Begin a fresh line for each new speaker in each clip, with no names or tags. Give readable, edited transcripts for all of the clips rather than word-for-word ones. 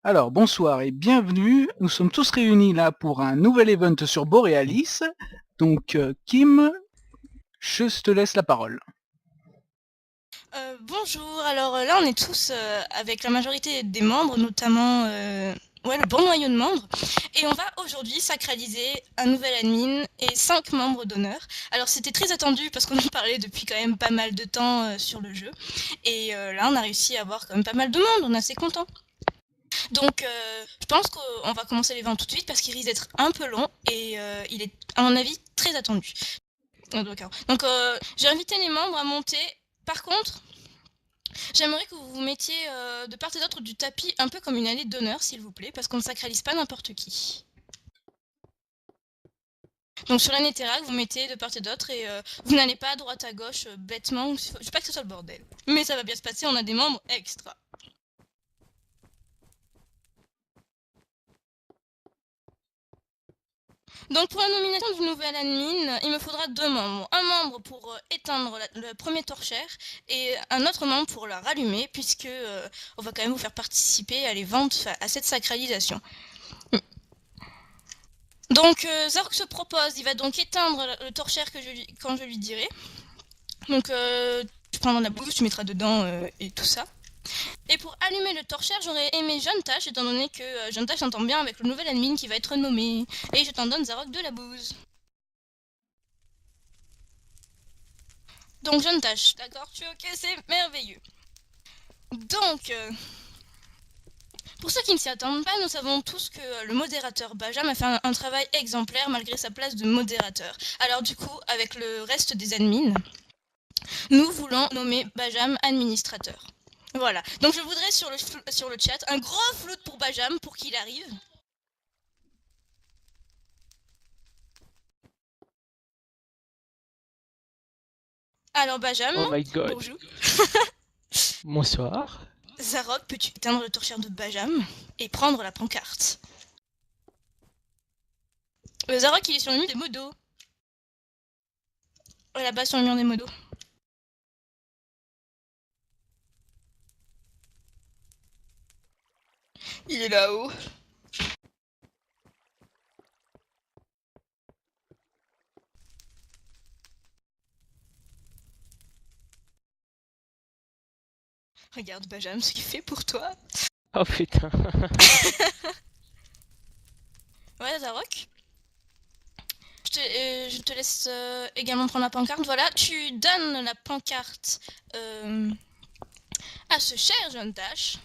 Alors, bonsoir et bienvenue. Nous sommes tous réunis là pour un nouvel event sur Borealis. Donc, Kim, je te laisse la parole.
Bonjour, alors là on est tous avec la majorité des membres, notamment le bon noyau de membres, et on va aujourd'hui sacraliser un nouvel admin et 5 membres d'honneur. Alors c'était très attendu parce qu'on en parlait depuis quand même pas mal de temps sur le jeu, et là on a réussi à avoir quand même pas mal de monde, on est assez content. Donc je pense qu'on va commencer les ventes tout de suite parce qu'il risque d'être un peu long et il est à mon avis très attendu. D'accord. Donc j'ai invité les membres à monter. Par contre, j'aimerais que vous vous mettiez de part et d'autre du tapis, un peu comme une allée d'honneur, s'il vous plaît, parce qu'on ne sacralise pas n'importe qui. Donc sur la Netherrack, vous mettez de part et d'autre et vous n'allez pas à droite à gauche bêtement. Je veux pas que ce soit le bordel. Mais ça va bien se passer, on a des membres extra. Donc pour la nomination du nouvel admin, il me faudra 2 membres. Un membre pour éteindre le premier torchère et un autre membre pour la rallumer, puisque on va quand même vous faire participer à les ventes, à cette sacralisation. Donc Zark se propose, il va donc éteindre le torchère quand je lui dirai. Donc tu prendras la blouse, tu mettras dedans et tout ça. Et pour allumer le torchère, j'aurais aimé Jeune Tâche, étant donné que Jeune Tâche s'entend bien avec le nouvel admin qui va être nommé. Et je t'en donne Zarok de la bouse. Donc Jeune Tâche, d'accord, tu es ok, c'est merveilleux. Donc, pour ceux qui ne s'y attendent pas, nous savons tous que le modérateur Bajam a fait un travail exemplaire malgré sa place de modérateur. Alors du coup, avec le reste des admins, nous voulons nommer Bajam administrateur. Voilà. Donc je voudrais sur le chat un gros flout pour Bajam pour qu'il arrive. Alors Bajam,
Oh my god.
bonjour.
Bonsoir.
Zarok, peux-tu éteindre le torchère de Bajam et prendre la pancarte? Zarok, il est sur le mur des modos. Là-bas sur le mur des modos. Il est là-haut. Regarde Bajam ce qu'il fait pour toi.
Oh putain.
Ouais, Zarok. Je te laisse également prendre la pancarte. Voilà, tu donnes la pancarte à ce cher jeune Tache.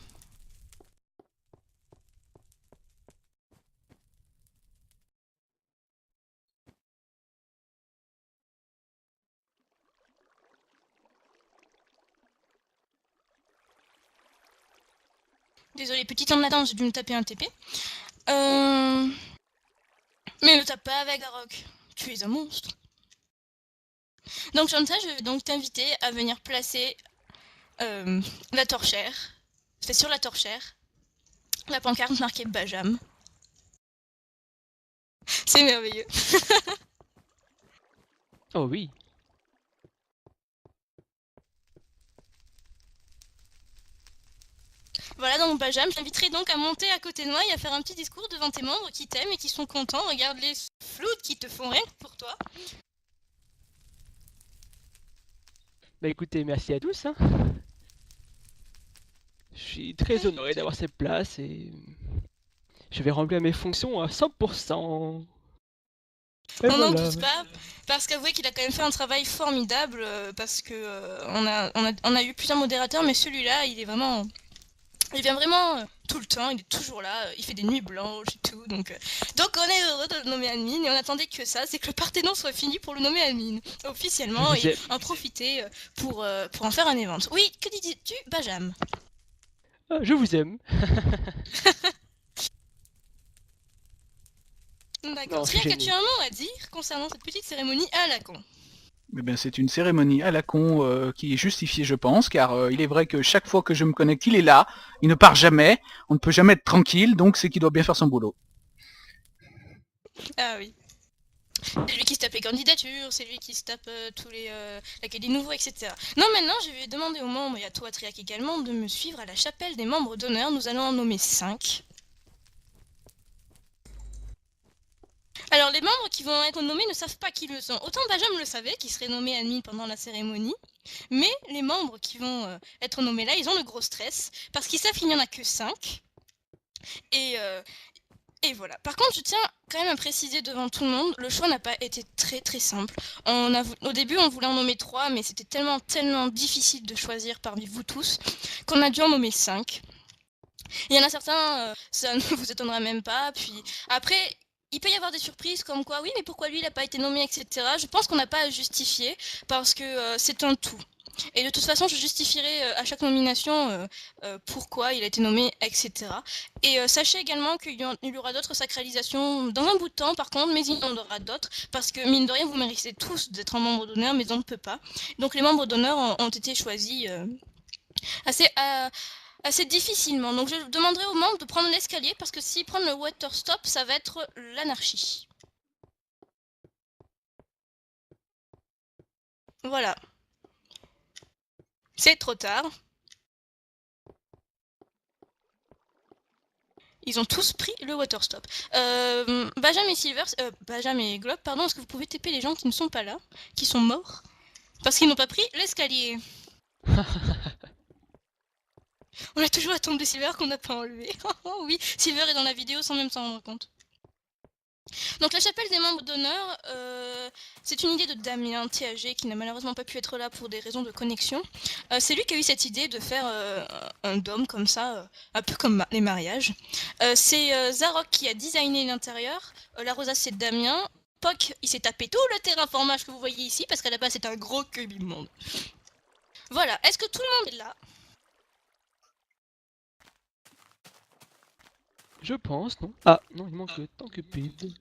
Désolé, petit temps de latence, j'ai dû me taper un TP. Mais ne tape pas avec Zarok. Tu es un monstre. Donc, jeune Tache, je vais donc t'inviter à venir placer la torchère. C'est sur la torchère. La pancarte marquée Bajam. C'est merveilleux.
Oh oui.
Voilà, donc Bajam, je t'inviterai donc à monter à côté de moi et à faire un petit discours devant tes membres qui t'aiment et qui sont contents. Regarde les floutes qui te font rien que pour toi.
Bah écoutez, merci à tous. Hein. Je suis très honoré d'avoir cette place et je vais remplir mes fonctions à 100%. Et
On n'en
voilà.
doute pas, parce qu'avouez qu'il a quand même fait un travail formidable, parce que on a eu plusieurs modérateurs, mais celui-là, il vient vraiment tout le temps, il est toujours là, il fait des nuits blanches et tout, donc on est heureux de le nommer admin, et on attendait que ça, c'est que le Parthénon soit fini pour le nommer admin,
Je
officiellement,
vous
et
aime.
en profiter pour en faire un event. Oui, que disais-tu, Bajam?
Ah, je vous aime.
D'accord.
Non, je suis
Cyril, qu'as-tu
gêné.
un mot à dire concernant cette petite cérémonie à la con?
Eh bien, c'est une cérémonie à la con qui est justifiée, je pense, car il est vrai que chaque fois que je me connecte, il est là, il ne part jamais, on ne peut jamais être tranquille, donc c'est qu'il doit bien faire son boulot.
Ah oui. C'est lui qui se tape les candidatures, c'est lui qui se tape tous les l'accueil des nouveaux, etc. Non, maintenant, je vais demander aux membres, et à toi, Triac également, de me suivre à la chapelle des membres d'honneur. Nous allons en nommer 5. Alors, les membres qui vont être nommés ne savent pas qui le sont. Autant Benjamin le savait, qui serait nommé admin pendant la cérémonie, mais les membres qui vont être nommés là, ils ont le gros stress, parce qu'ils savent qu'il n'y en a que 5. Et voilà. Par contre, je tiens quand même à préciser devant tout le monde, le choix n'a pas été très simple. Au début, on voulait en nommer 3, mais c'était tellement difficile de choisir parmi vous tous, qu'on a dû en nommer 5. Il y en a certains, ça ne vous étonnera même pas, puis après... Il peut y avoir des surprises comme quoi, oui, mais pourquoi lui, il n'a pas été nommé, etc. Je pense qu'on n'a pas à justifier parce que c'est un tout. Et de toute façon, je justifierai à chaque nomination pourquoi il a été nommé, etc. Et sachez également qu'il y aura d'autres sacralisations dans un bout de temps, par contre, mais il y en aura d'autres, parce que mine de rien, vous méritez tous d'être un membre d'honneur, mais on ne peut pas. Donc les membres d'honneur ont été choisis assez difficilement. Donc je demanderai aux membres de prendre l'escalier, parce que s'ils prennent le water stop, ça va être l'anarchie. Voilà. C'est trop tard. Ils ont tous pris le water stop. Benjamin et Silver, Benjamin et Globe, pardon, est-ce que vous pouvez taper les gens qui ne sont pas là, qui sont morts, parce qu'ils n'ont pas pris l'escalier. On a toujours la tombe de Silver qu'on n'a pas enlevée. Oh oui, Silver est dans la vidéo sans même s'en rendre compte. Donc la chapelle des membres d'honneur, c'est une idée de Damien TAG qui n'a malheureusement pas pu être là pour des raisons de connexion. C'est lui qui a eu cette idée de faire un dôme comme ça, un peu comme les mariages. C'est Zarok qui a designé l'intérieur, la rosace c'est Damien, Poc il s'est tapé tout le terraformage que vous voyez ici parce qu'à la base c'est un gros cube immonde. Voilà, est-ce que tout le monde est là?
Je pense, non? Ah, non, il manque tant que Pid.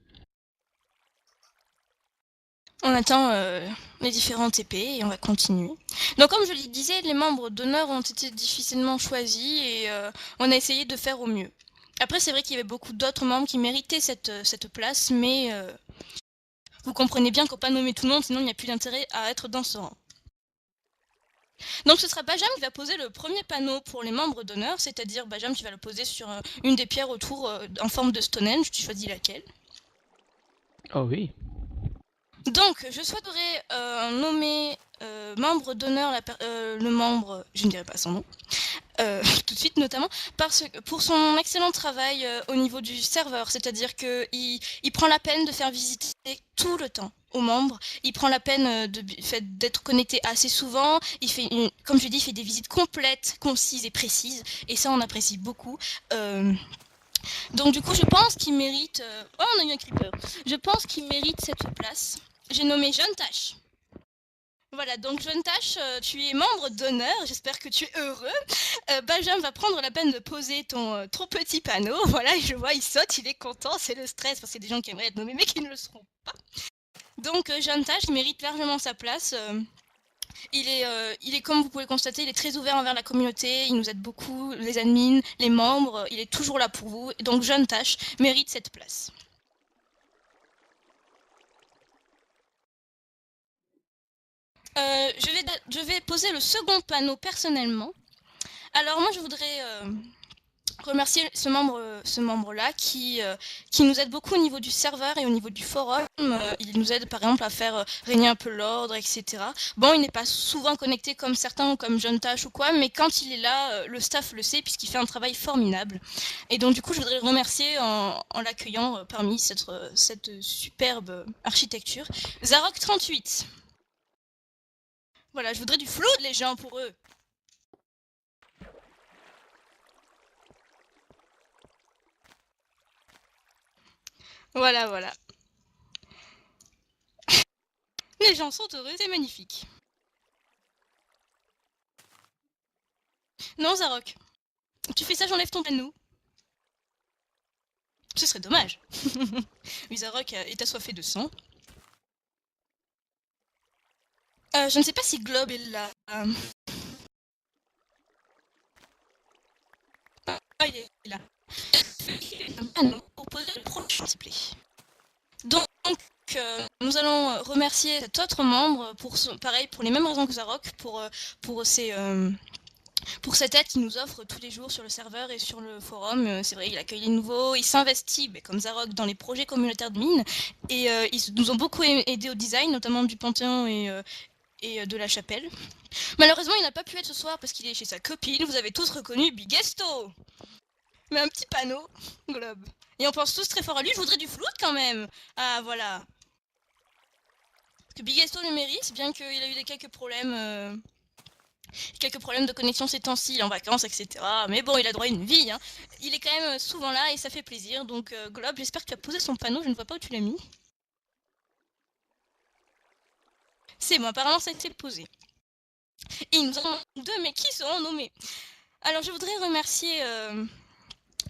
On attend les différents TP et on va continuer. Donc comme je le disais, les membres d'honneur ont été difficilement choisis et on a essayé de faire au mieux. Après c'est vrai qu'il y avait beaucoup d'autres membres qui méritaient cette place, mais vous comprenez bien qu'on ne peut pas nommer tout le monde, sinon il n'y a plus d'intérêt à être dans ce rang. Donc ce sera Benjamin qui va poser le premier panneau pour les membres d'honneur, c'est-à-dire Benjamin qui va le poser sur une des pierres autour en forme de Stonehenge. Tu choisis laquelle?
Oh oui.
Donc je souhaiterais nommer membre d'honneur le membre, je ne dirai pas son nom, tout de suite notamment, pour son excellent travail au niveau du serveur, c'est-à-dire qu'il prend la peine de faire visiter tout le temps aux membres, il prend la peine d'être connecté assez souvent, comme je dis, il fait des visites complètes, concises et précises, et ça on apprécie beaucoup. Donc du coup je pense qu'il mérite... Oh on a eu un creeper. Je pense qu'il mérite cette place. J'ai nommé Jeune Tache. Voilà, donc Jeune Tache, tu es membre d'honneur, j'espère que tu es heureux. Benjamin va prendre la peine de poser ton petit panneau. Voilà, je vois, il saute, il est content, c'est le stress, parce qu'il y a des gens qui aimeraient être nommés mais qui ne le seront pas. Donc Jeune Tache, il mérite largement sa place. Il est, comme vous pouvez le constater, il est très ouvert envers la communauté, il nous aide beaucoup, les admins, les membres, il est toujours là pour vous. Donc Jeune Tache mérite cette place. Je vais poser le second panneau personnellement. Alors moi je voudrais remercier ce membre-là qui nous aide beaucoup au niveau du serveur et au niveau du forum. Il nous aide par exemple à faire régner un peu l'ordre, etc. Bon, il n'est pas souvent connecté comme certains, comme Jeune Tache ou quoi, mais quand il est là, le staff le sait puisqu'il fait un travail formidable. Et donc du coup, je voudrais le remercier en l'accueillant parmi cette superbe architecture. Zarok 38. Voilà, je voudrais du flow les gens pour eux. Voilà, voilà. Les gens sont heureux, c'est magnifique. Non, Zarok. Tu fais ça, j'enlève ton panneau. Ce serait dommage. Oui, Zarok est assoiffé de sang. Je ne sais pas si Globe est là. Ah, il est là. Un panneau pour poser le prochain, s'il vous plaît. Donc, nous allons remercier cet autre membre pareil, pour les mêmes raisons que Zarok, pour cette aide qu'il nous offre tous les jours sur le serveur et sur le forum. C'est vrai, il accueille les nouveaux, il s'investit, comme Zarok, dans les projets communautaires de mine, et ils nous ont beaucoup aidé au design, notamment du Panthéon et de la chapelle. Malheureusement, il n'a pas pu être ce soir parce qu'il est chez sa copine. Vous avez tous reconnu Bigesto, mais un petit panneau, globe. Et on pense tous très fort à lui. Je voudrais du float quand même. Ah, voilà. Parce que Bigesto le mérite, bien qu'il a eu quelques problèmes de connexion ces temps-ci, il est en vacances, etc. Mais bon, il a droit à une vie, hein. Il est quand même souvent là et ça fait plaisir. Donc, Globe, j'espère que tu as posé son panneau. Je ne vois pas où tu l'as mis. C'est bon, apparemment ça a été posé. Et nous avons deux, mais qui seront nommés? Alors, je voudrais remercier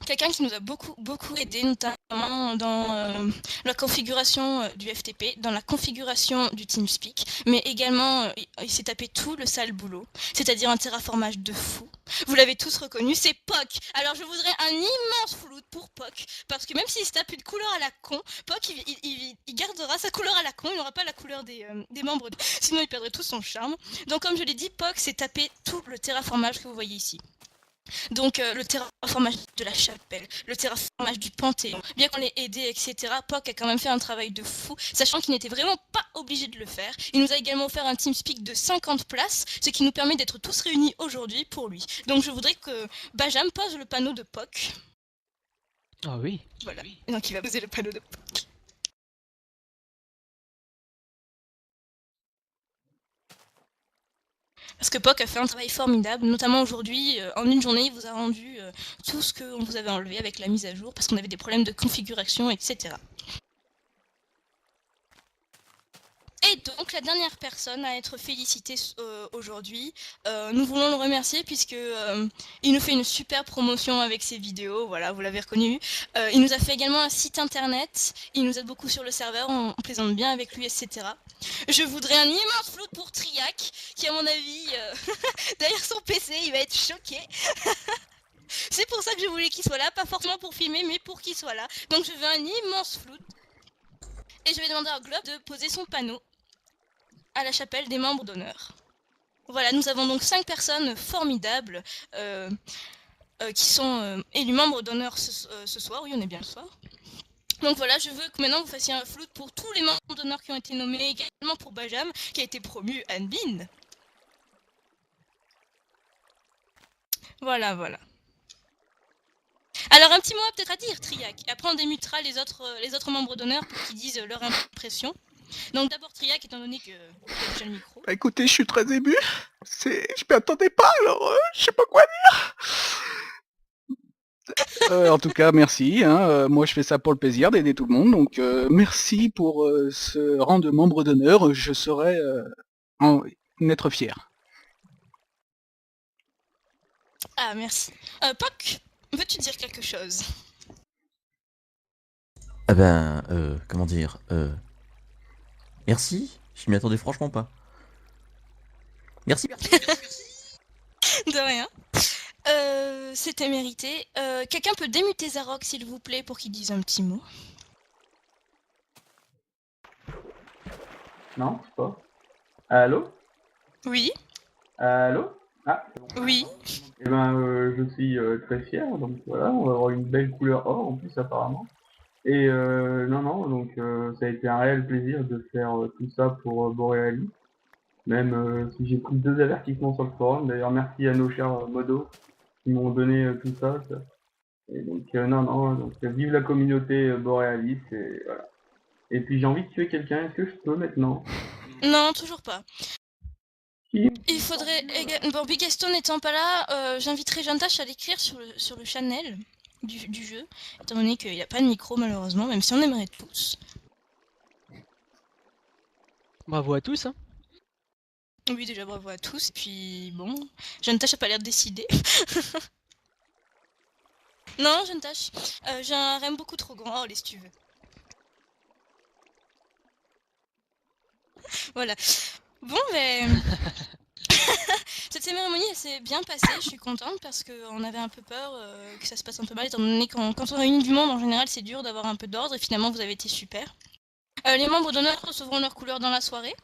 quelqu'un qui nous a beaucoup aidé, notamment dans la configuration du FTP, dans la configuration du TeamSpeak, mais également il s'est tapé tout le sale boulot, c'est-à-dire un terraformage de fou. Vous l'avez tous reconnu, c'est Poc. Alors je voudrais un immense flout pour Poc, parce que même s'il se tape une couleur à la con, Poc il gardera sa couleur à la con, il n'aura pas la couleur des membres, sinon il perdrait tout son charme. Donc comme je l'ai dit, Poc s'est tapé tout le terraformage que vous voyez ici. Donc le terraformage de la chapelle, le terraformage du Panthéon, bien qu'on l'ait aidé, etc. Poc a quand même fait un travail de fou, sachant qu'il n'était vraiment pas obligé de le faire. Il nous a également offert un TeamSpeak de 50 places, ce qui nous permet d'être tous réunis aujourd'hui pour lui. Donc je voudrais que Benjamin pose le panneau de Poc.
Ah oui.
Voilà, et donc il va poser le panneau de Poc. Parce que Poc a fait un travail formidable, notamment aujourd'hui, en une journée, il vous a rendu tout ce qu'on vous avait enlevé avec la mise à jour, parce qu'on avait des problèmes de configuration, etc. Et donc la dernière personne à être félicitée aujourd'hui, nous voulons le remercier puisque il nous fait une super promotion avec ses vidéos, voilà, vous l'avez reconnu. Il nous a fait également un site internet, il nous aide beaucoup sur le serveur, on plaisante bien avec lui, etc. Je voudrais un immense flout pour Triac, qui à mon avis, derrière son PC, il va être choqué. C'est pour ça que je voulais qu'il soit là, pas forcément pour filmer, mais pour qu'il soit là. Donc je veux un immense flout. Et je vais demander à Globe de poser son panneau à la chapelle des membres d'honneur. Voilà, nous avons donc 5 personnes formidables qui sont élues membres d'honneur ce soir. Oui, on est bien le soir. Donc voilà, je veux que maintenant vous fassiez un flout pour tous les membres d'honneur qui ont été nommés, également pour Benjamin, qui a été promu admin. Voilà, voilà. Alors un petit mot peut-être à dire, Triac. Après on démutera les autres membres d'honneur pour qu'ils disent leur impression. Donc d'abord Triac, étant donné que tu as déjà le micro.
Bah, écoutez, je suis très ému. Je m'y attendais pas, alors je sais pas quoi dire. En tout cas, merci. Hein. Moi, je fais ça pour le plaisir d'aider tout le monde. Donc, merci pour ce rang de membre d'honneur. Je saurais en être fier.
Ah, merci. Poc, veux-tu dire quelque chose?
Ah ben, comment dire, merci, je m'y attendais franchement pas. Merci.
De rien. C'était mérité. Quelqu'un peut démuter Zarok, s'il vous plaît, pour qu'il dise un petit mot?
Non, je sais pas. Allô?
Oui.
Allô? Ah, c'est bon.
Oui.
Eh ben, je suis très fier, donc voilà, on va avoir une belle couleur or en plus apparemment. Et non, donc ça a été un réel plaisir de faire tout ça pour Borealis. Même si j'ai pris 2 avertissements sur le forum, d'ailleurs merci à nos chers modos qui m'ont donné tout ça. Et donc non, donc vive la communauté Borealis et voilà. Et puis j'ai envie de tuer quelqu'un, est-ce que je peux maintenant?
Non, toujours pas.
Qui?
Il faudrait... Bon, Bigaston n'étant pas là, j'inviterai Jantash à l'écrire sur le channel du jeu, étant donné qu'il n'y a pas de micro malheureusement, même si on aimerait tous.
Bravo à tous, hein.
Oui, déjà bravo à tous, et puis bon, Jantash a pas l'air décidé. Non, Jantash, j'ai un rem beaucoup trop grand, allez si tu veux. Voilà. Bon, mais... Cette cérémonie s'est bien passée, je suis contente parce qu'on avait un peu peur que ça se passe un peu mal, étant donné que quand on réunit du monde, en général, c'est dur d'avoir un peu d'ordre, et finalement, vous avez été super. Les membres d'honneur recevront leur couleur dans la soirée.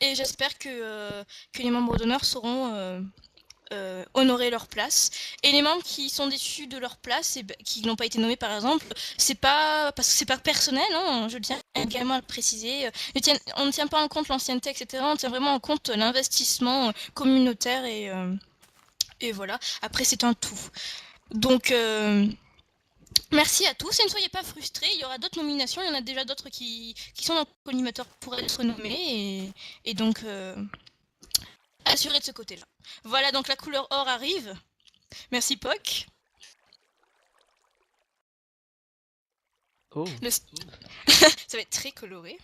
Et j'espère que les membres d'honneur sauront honorer leur place. Et les membres qui sont déçus de leur place, et qui n'ont pas été nommés par exemple, c'est pas parce que c'est pas personnel, hein, je tiens également à le préciser. On ne tient pas en compte l'ancienneté, etc. On tient vraiment en compte l'investissement communautaire et voilà. Après, c'est un tout. Donc, merci à tous et ne soyez pas frustrés. Il y aura d'autres nominations. Il y en a déjà d'autres qui sont dans le collimateur pour être nommés. Et donc, assurez de ce côté-là. Voilà, donc la couleur or arrive. Merci, Poc.
Oh.
Ça va être très coloré.